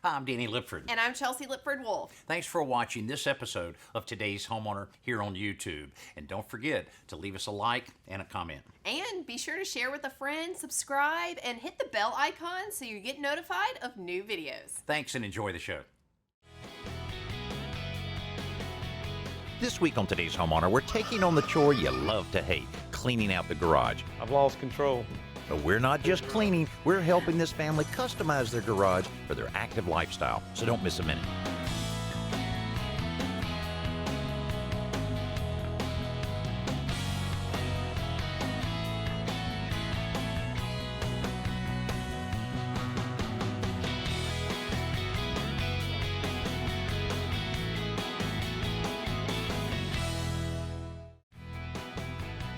Hi, I'm Danny Lipford. And I'm Chelsea Lipford-Wolf. Thanks for watching this episode of Today's Homeowner here on YouTube. And don't forget to leave us a like and a comment. And be sure to share with a friend, subscribe, and hit the bell icon so you get notified of new videos. Thanks and enjoy the show. This week on Today's Homeowner, we're taking on the chore you love to hate, cleaning out the garage. I've lost control. But we're not just cleaning, we're helping this family customize their garage for their active lifestyle. So don't miss a minute.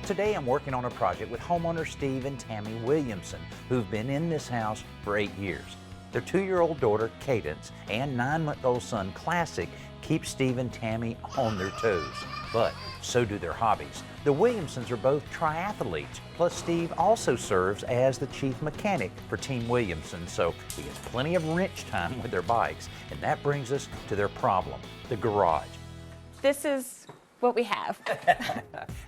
Today I'm working on a project with homeowner Steve and Tammy Williamson, who've been in this house for 8 years. Their 2-year-old daughter, Cadence, and 9-month-old son, Classic, keep Steve and Tammy on their toes. But so do their hobbies. The Williamsons are both triathletes, plus Steve also serves as the chief mechanic for Team Williamson, so he gets plenty of wrench time with their bikes. And that brings us to their problem, the garage. This is what we have.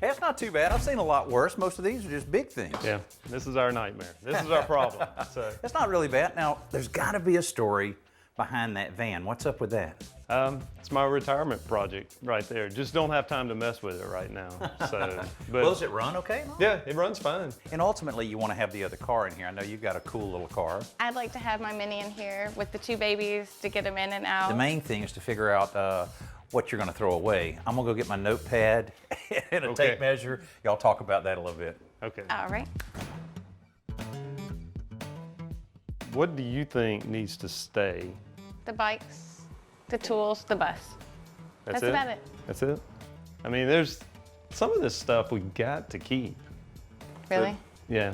It's not too bad. I've seen a lot worse. Most of these are just big things. Yeah, this is our nightmare. This is our problem. So, It's not really bad. Now, there's got to be a story behind that van. What's up with that? it's my retirement project right there. Just don't have time to mess with it right now. So, but Well, does it run okay? yeah, it runs fine. And ultimately, you want to have the other car in here. I know you've got a cool little car. I'd like to have my Mini in here with the 2 babies to get them in and out. The main thing is to figure out what you're going to throw away. I'm going to go get my notepad and a Okay. tape measure. Y'all talk about that a little bit. Okay. All right. What do you think needs to stay? The bikes, the tools, the bus. That's about it. That's it? I mean, there's some of this stuff we got to keep. Really? Yeah,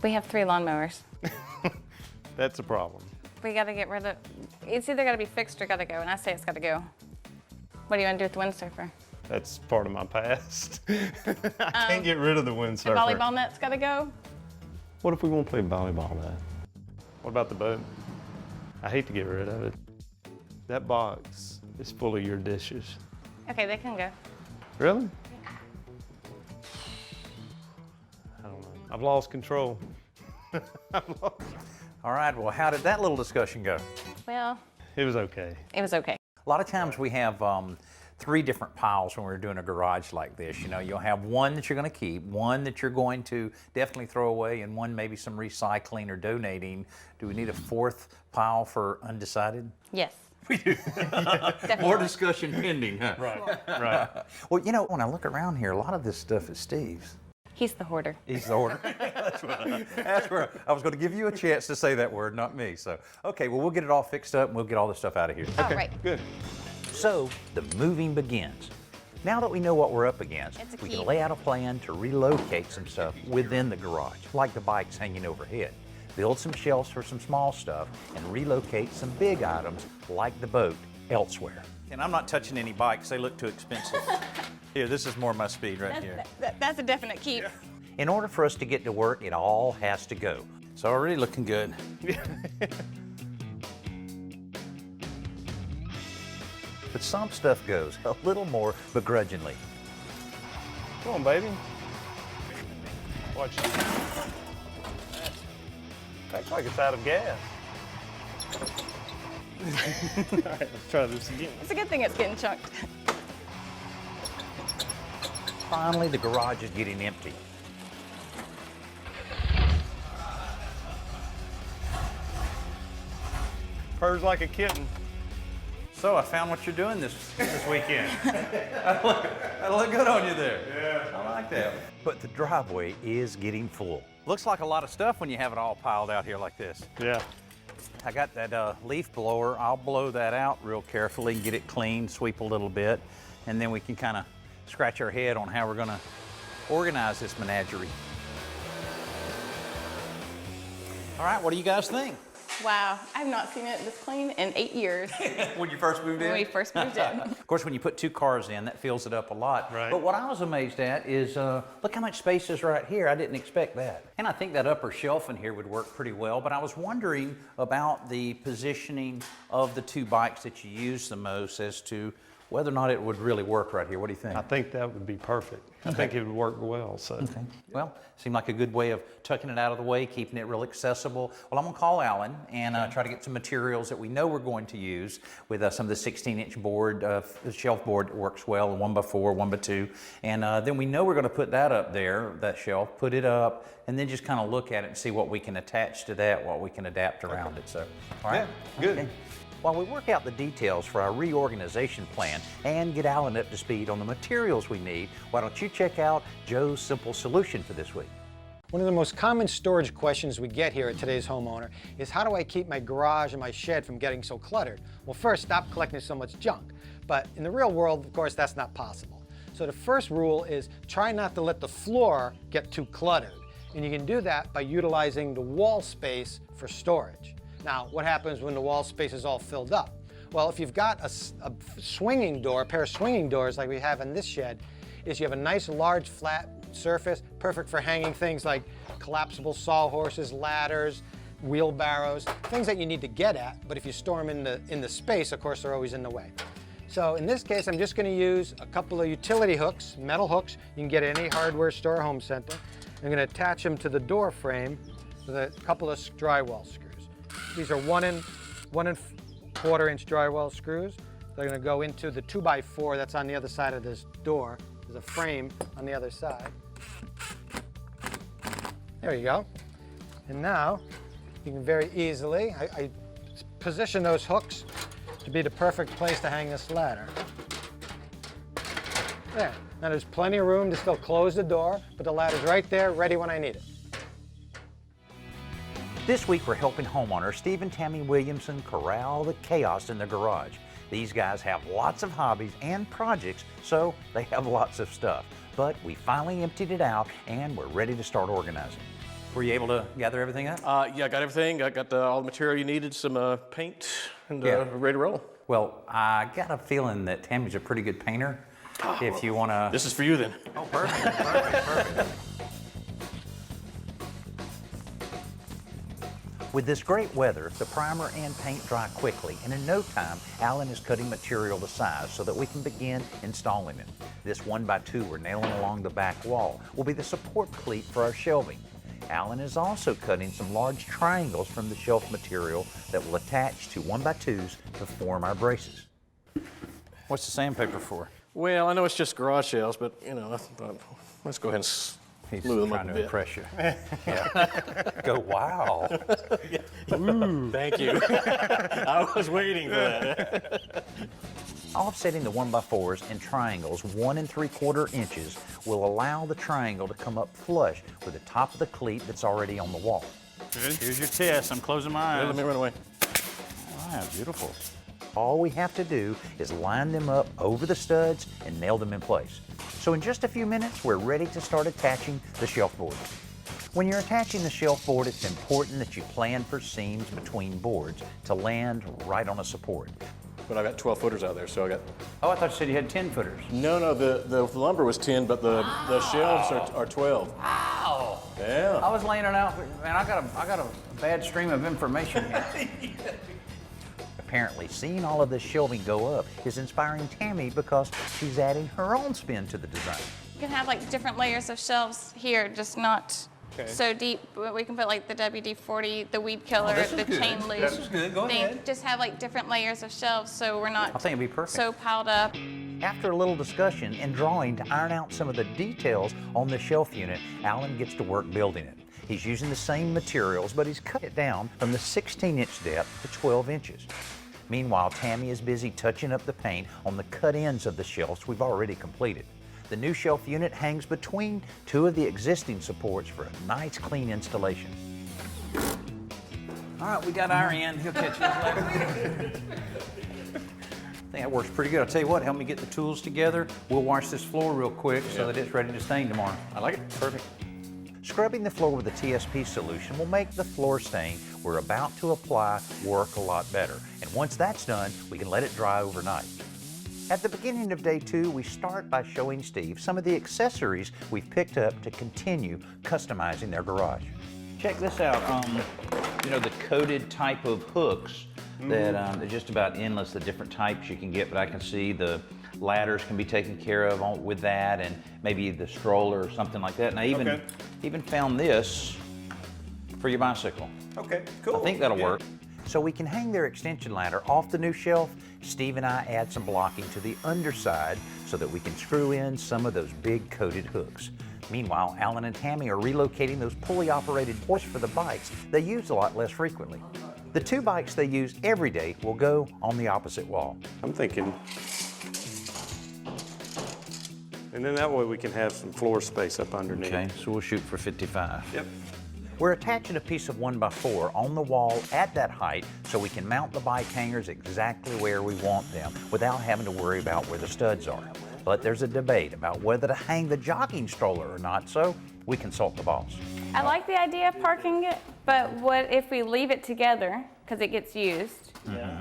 We have 3 lawnmowers. that's a problem. We got to get rid of. It's either got to be fixed or got to go, and I say it's got to go. What do you want to do with the windsurfer? That's part of my past. I can't get rid of the The windsurfer. volleyball net's got to go. What if we want to play volleyball then? What about the boat? I hate to get rid of it. That box is full of your dishes. Okay, they can go. Really? I don't know. I've lost control. All right, well, how did that little discussion go? Well, It was okay. it was okay. A lot of times we have 3 different piles when we're doing a garage like this. You know, you'll have one that you're going to keep, one that you're going to definitely throw away, and one maybe some recycling or donating. Do we need a 4th pile for undecided? Yes. We do. Definitely. More discussion pending, huh? Right. Well, you know, when I look around here, a lot of this stuff is Steve's. He's the hoarder. He's the order. That's where I was going to give you a chance to say that word, not me. So, okay, well, we'll get it all fixed up and we'll get all this stuff out of here. All right. Good. So, the moving begins. Now that we know what we're up against, It's a we key. can lay out a plan to relocate some stuff within the garage, like the bikes hanging overhead, build some shelves for some small stuff, and relocate some big items, like the boat, elsewhere. And I'm not touching any bikes. They look too expensive. Here, this is more my speed right here. That's a definite keep. In order for us to get to work, it all has to go. It's already looking good. But some stuff goes a little more begrudgingly. Come on, baby. Watch. Acts like it's out of gas. All right, let's try this again. It's a good thing it's getting chunked. Finally, the garage is getting empty. Purrs like a kitten. So I found what you're doing this weekend. I look good on you there. Yeah. I like that. But the driveway is getting full. Looks like a lot of stuff when you have it all piled out here like this. Yeah. I got that leaf blower. I'll blow that out real carefully and get it clean, sweep a little bit, and then we can kind of scratch our head on how we're going to organize this menagerie. All right, what do you guys think? Wow, I've not seen it this clean in 8 years. When you first moved in? When we first moved in. Of course, when you put 2 cars in, that fills it up a lot. Right. But what I was amazed at is, look how much space is right here. I didn't expect that. And I think that upper shelf in here would work pretty well, but I was wondering about the positioning of the 2 bikes that you use the most as to whether or not it would really work right here. What do you think? I think that would be perfect. I think it would work well, so. Okay. Well, seemed like a good way of tucking it out of the way, keeping it real accessible. Well, I'm gonna call Alan and try to get some materials that we know we're going to use with some of the 16-inch board, the shelf board works well, 1x4, 1x2. And then we know we're gonna put that up there, that shelf, put it up, and then just kind of look at it and see what we can attach to that, what we can adapt around it. So, all right? Yeah, good. Okay. While we work out the details for our reorganization plan and get Alan up to speed on the materials we need, why don't you check out Joe's simple solution for this week. One of the most common storage questions we get here at Today's Homeowner is how do I keep my garage and my shed from getting so cluttered? Well, first, stop collecting so much junk. But in the real world, of course, that's not possible. So the first rule is try not to let the floor get too cluttered. And you can do that by utilizing the wall space for storage. Now, what happens when the wall space is all filled up? Well, if you've got a swinging door, a pair of swinging doors like we have in this shed, is you have a nice large flat surface, perfect for hanging things like collapsible sawhorses, ladders, wheelbarrows, things that you need to get at, but if you store them in the space, of course, they're always in the way. So in this case, I'm just going to use a couple of utility hooks, metal hooks, you can get at any hardware store or home center. I'm going to attach them to the door frame with a couple of drywall screws. These are 1 1/4 inch drywall screws. They're going to go into the 2x4 that's on the other side of this door. There's a frame on the other side. There you go. And now you can very easily, I position those hooks to be the perfect place to hang this ladder. There. Now there's plenty of room to still close the door, but the ladder's right there, ready when I need it. This week, we're helping homeowner Steve and Tammy Williamson corral the chaos in their garage. These guys have lots of hobbies and projects, so they have lots of stuff. But we finally emptied it out, and we're ready to start organizing. Were you able to gather everything up? Yeah, I got everything. I got all the material you needed, some paint, and Yeah. ready to roll. Well, I got a feeling that Tammy's a pretty good painter. If you want to... This is for you then. Oh, perfect, perfect. With this great weather, the primer and paint dry quickly, and in no time, Alan is cutting material to size so that we can begin installing it. This 1x2 we're nailing along the back wall will be the support cleat for our shelving. Alan is also cutting some large triangles from the shelf material that will attach to 1x2s to form our braces. What's the sandpaper for? Well, I know it's just garage shelves, but you know, let's go ahead and He's smooth them up trying a to bit. impress you. Yeah. Go, wow. Thank you. I was waiting for that. Offsetting the 1x4s and triangles 1 3/4 inches will allow the triangle to come up flush with the top of the cleat that's already on the wall. Here's your test. I'm closing my eyes. Let me run away. Wow, beautiful. All we have to do is line them up over the studs and nail them in place. So in just a few minutes, we're ready to start attaching the shelf board. When you're attaching the shelf board, it's important that you plan for seams between boards to land right on a support. But I got 12 footers out there, so I got. Oh, I thought you said you had 10 footers. No, the lumber was 10, but the shelves are 12. Wow. Yeah. I was laying it out, man, I got a bad stream of information here. Apparently, seeing all of this shelving go up is inspiring Tammy because she's adding her own spin to the design. You can have like different layers of shelves here, just not so deep. We can put like the WD-40, the weed killer, the chain loop. This is good. Go ahead. Just have like different layers of shelves so we're not I think it'd be perfect. so piled up. After a little discussion and drawing to iron out some of the details on the shelf unit, Alan gets to work building it. He's using the same materials, but he's cut it down from the 16-inch depth to 12 inches. Meanwhile, Tammy is busy touching up the paint on the cut ends of the shelves we've already completed. The new shelf unit hangs between 2 of the existing supports for a nice clean installation. All right, we got our end. He'll catch us later. I think that works pretty good. I'll tell you what, help me get the tools together. We'll wash this floor real quick so that it's ready to stain tomorrow. I like it. Perfect. Scrubbing the floor with a TSP solution will make the floor stain we're about to apply work a lot better. And once that's done, we can let it dry overnight. At the beginning of day 2, we start by showing Steve some of the accessories we've picked up to continue customizing their garage. Check this out. You know, the coated type of hooks that are just about endless, the different types you can get, but I can see the ladders can be taken care of with that, and maybe the stroller or something like that. And I even found this for your bicycle. Okay, cool. I think that'll work. So we can hang their extension ladder off the new shelf. Steve and I add some blocking to the underside so that we can screw in some of those big coated hooks. Meanwhile, Alan and Tammy are relocating those pulley-operated boards for the bikes they use a lot less frequently. The 2 bikes they use every day will go on the opposite wall. I'm thinking, and then that way we can have some floor space up underneath. Okay, so we'll shoot for 55. Yep. We're attaching a piece of 1x4 on the wall at that height so we can mount the bike hangers exactly where we want them without having to worry about where the studs are. But there's a debate about whether to hang the jogging stroller or not, so we consult the boss. I like the idea of parking it, but what if we leave it together, because it gets used,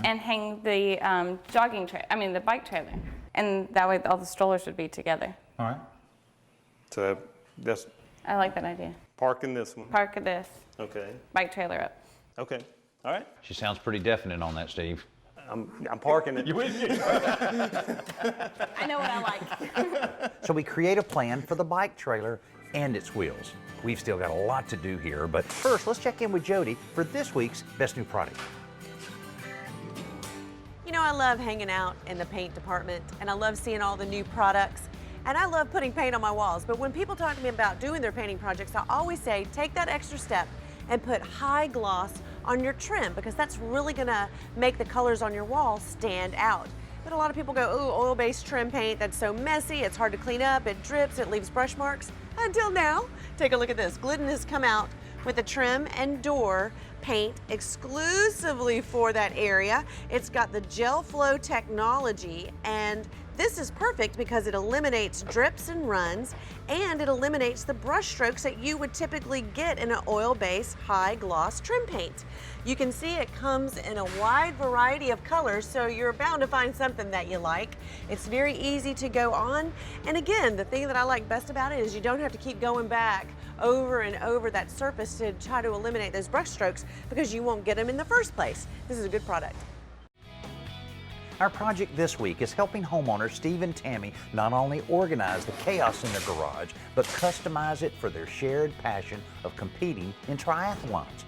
and hang the the bike trailer, and that way all the strollers would be together. All right. So that's I like that idea. parking this one. Park this, Okay. bike trailer up. Okay. All right. She sounds pretty definite on that, Steve. I'm parking it. I know what I like. So we create a plan for the bike trailer and its wheels. We've still got a lot to do here, but first let's check in with Jody for this week's Best New Product. You know, I love hanging out in the paint department, and I love seeing all the new products, and I love putting paint on my walls. But when people talk to me about doing their painting projects, I always say, take that extra step and put high gloss on your trim, because that's really gonna make the colors on your wall stand out. But a lot of people go, ooh, oil-based trim paint, that's so messy, it's hard to clean up, it drips, it leaves brush marks. Until now, take a look at this. Glidden has come out with a trim and door paint exclusively for that area. It's got the gel flow technology, and this is perfect because it eliminates drips and runs, and it eliminates the brush strokes that you would typically get in an oil-based high gloss trim paint. You can see it comes in a wide variety of colors, so you're bound to find something that you like. It's very easy to go on, and again, the thing that I like best about it is you don't have to keep going back over and over that surface to try to eliminate those brush strokes, because you won't get them in the first place. This is a good product. Our project this week is helping homeowners Steve and Tammy not only organize the chaos in their garage, but customize it for their shared passion of competing in triathlons.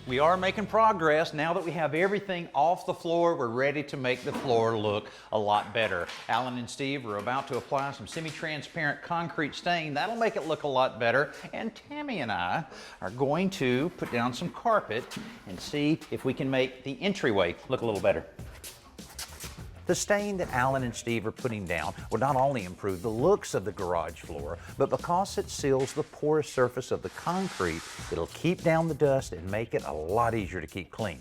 We are making progress. Now that we have everything off the floor, we're ready to make the floor look a lot better. Alan and Steve are about to apply some semi-transparent concrete stain. That'll make it look a lot better. And Tammy and I are going to put down some carpet and see if we can make the entryway look a little better. The stain that Alan and Steve are putting down will not only improve the looks of the garage floor, but because it seals the porous surface of the concrete, it'll keep down the dust and make it a lot easier to keep clean.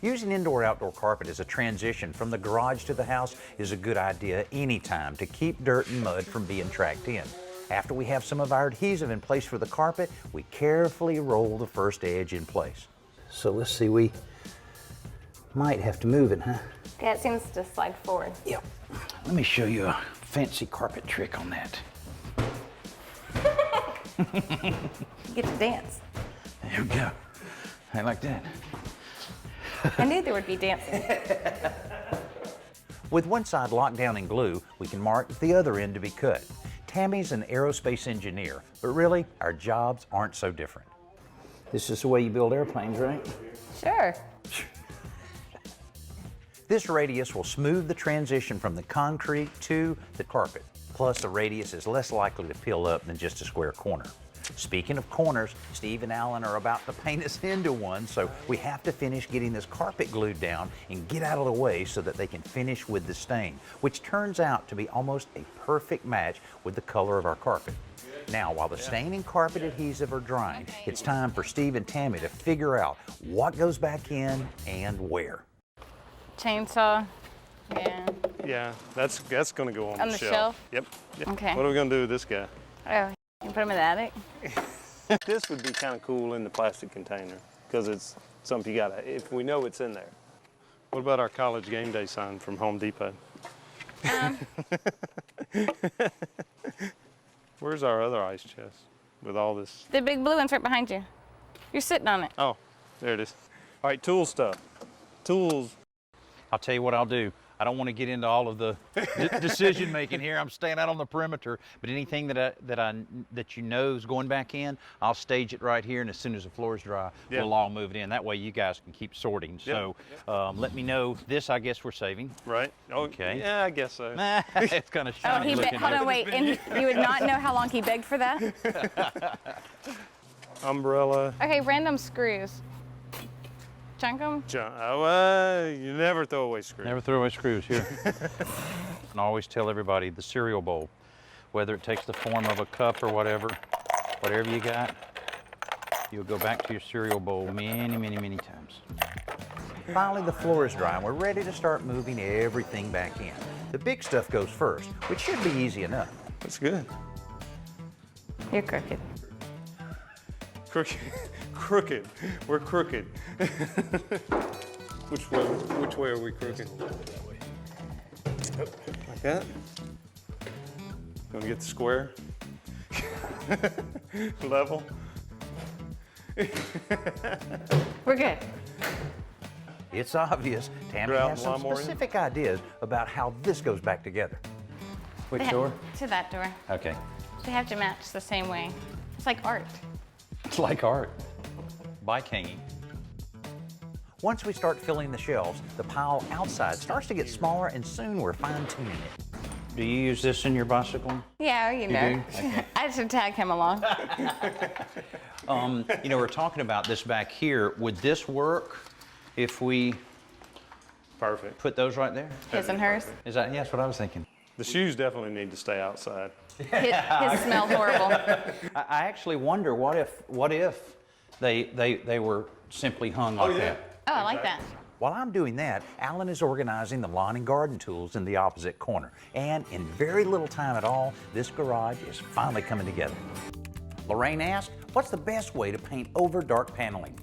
Using indoor-outdoor carpet as a transition from the garage to the house is a good idea anytime to keep dirt and mud from being tracked in. After we have some of our adhesive in place for the carpet, we carefully roll the first edge in place. So let's see, we might have to move it, huh? Yeah, it seems to slide forward. Yep. Let me show you a fancy carpet trick on that. You get to dance. There we go. I like that. I knew there would be dancing. With one side locked down in glue, we can mark the other end to be cut. Tammy's an aerospace engineer, but really, our jobs aren't so different. This is the way you build airplanes, right? Sure. This radius will smooth the transition from the concrete to the carpet. Plus, the radius is less likely to peel up than just a square corner. Speaking of corners, Steve and Alan are about to paint us into one, so we have to finish getting this carpet glued down and get out of the way so that they can finish with the stain, which turns out to be almost a perfect match with the color of our carpet. Now, while the stain and carpet adhesive are drying, it's time for Steve and Tammy to figure out what goes back in and where. Chainsaw. Yeah. Yeah, that's going to go on the shelf. Yep. Okay. What are we going to do with this guy? Oh, you can put him in the attic? This would be kind of cool in the plastic container because it's something you gotta, if we know it's in there. What about our college game day sign from Home Depot? Where's our other ice chest with all this? The big blue one's right behind you. You're sitting on it. Oh, there it is. All right, tool stuff. Tools. I'll tell you what I'll do. I don't want to get into all of the decision making here. I'm staying out on the perimeter, but anything that you know is going back in, I'll stage it right here, and as soon as the floor is dry, we'll all move it in. That way you guys can keep sorting. So let me know. This, I guess, we're saving. Right. Okay. Yeah, I guess so. It's kind of shiny looking. Hold on, wait. And you would not know how long he begged for that? Umbrella. Okay, random screws. Chunk them? You never throw away screws. Never throw away screws here. And I always tell everybody the cereal bowl, whether it takes the form of a cup or whatever you got, you'll go back to your cereal bowl many, many, many times. Finally, the floor is dry and we're ready to start moving everything back in. The big stuff goes first, which should be easy enough. That's good. You're crooked. Crooked. Crooked. We're crooked. Which way are we crooked? Like that? Gonna get the square? Level? We're good. It's obvious Tammy Grout has some lawnmower in? specific ideas about how this goes back together. Which door? To that door. Okay. They have to match the same way. It's like art. It's like art. Bike hanging. Once we start filling the shelves, the pile outside starts to get smaller and soon we're fine-tuning it. Do you use this in your bicycle? Yeah, you know. do? Okay. I should tag him along. You know, we're talking about this back here. Would this work if we Perfect. put those right there? His and hers. Is that, yeah, that's what I was thinking. The shoes definitely need to stay outside. His smell horrible. I actually wonder what if they were simply hung like that. Oh, I like that. While I'm doing that, Alan is organizing the lawn and garden tools in the opposite corner. And in very little time at all, this garage is finally coming together. Lorraine asked, what's the best way to paint over dark paneling?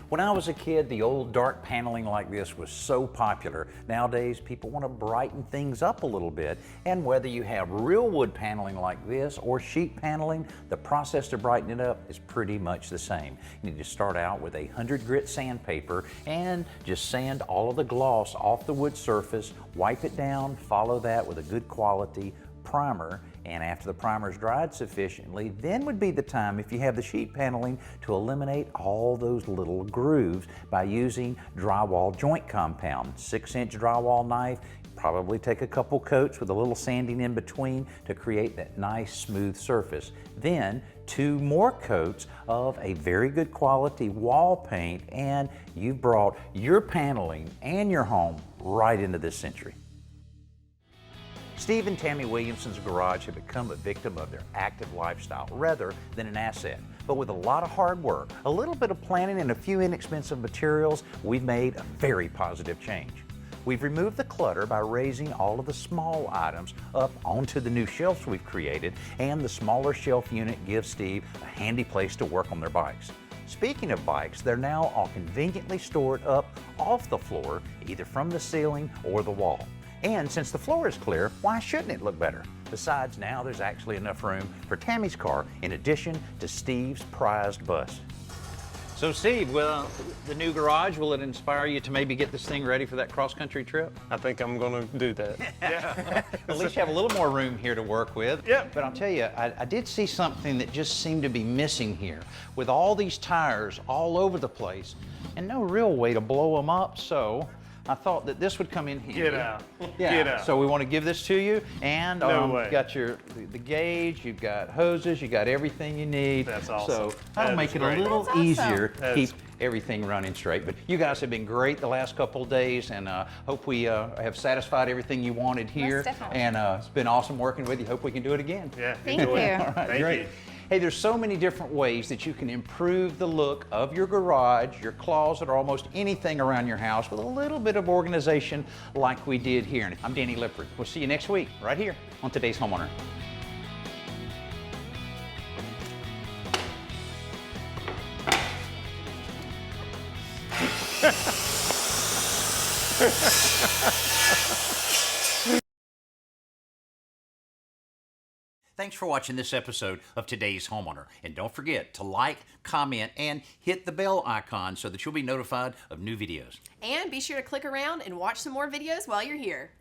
When I was a kid, the old dark paneling like this was so popular. Nowadays, people want to brighten things up a little bit. And whether you have real wood paneling like this or sheet paneling, the process to brighten it up is pretty much the same. You need to start out with a 100 grit sandpaper and just sand all of the gloss off the wood surface, wipe it down, follow that with a good quality primer, and after the primer's dried sufficiently, then would be the time, if you have the sheet paneling, to eliminate all those little grooves by using drywall joint compound. 6-inch drywall knife, probably take a couple coats with a little sanding in between to create that nice smooth surface. Then 2 more coats of a very good quality wall paint, and you've brought your paneling and your home right into this century. Steve and Tammy Williamson's garage had become a victim of their active lifestyle rather than an asset. But with a lot of hard work, a little bit of planning, and a few inexpensive materials, we've made a very positive change. We've removed the clutter by raising all of the small items up onto the new shelves we've created, and the smaller shelf unit gives Steve a handy place to work on their bikes. Speaking of bikes, they're now all conveniently stored up off the floor, either from the ceiling or the wall. And since the floor is clear, why shouldn't it look better? Besides, now there's actually enough room for Tammy's car in addition to Steve's prized bus. So Steve, will the new garage, will it inspire you to maybe get this thing ready for that cross-country trip? I think I'm gonna do that. Yeah. At least you have a little more room here to work with. Yep. But I'll tell you, I did see something that just seemed to be missing here. With all these tires all over the place and no real way to blow them up, so I thought that this would come in handy. Get out. Yeah. Get out. So we want to give this to you, and No way. you've got the gauge, you've got hoses, you've got everything you need. That's awesome. So that'll That make is it great. a little That's awesome. easier to That keep is- everything running straight. But you guys have been great the last couple of days, and hope we have satisfied everything you wanted here. Most definitely. And it's been awesome working with you. Hope we can do it again. Yeah. Thank enjoy it. you. All right, Thank great. you. Hey, there's so many different ways that you can improve the look of your garage, your closet, or almost anything around your house with a little bit of organization like we did here. And I'm Danny Lipford. We'll see you next week right here on Today's Homeowner. Thanks for watching this episode of Today's Homeowner. And don't forget to like, comment, and hit the bell icon so that you'll be notified of new videos. And be sure to click around and watch some more videos while you're here.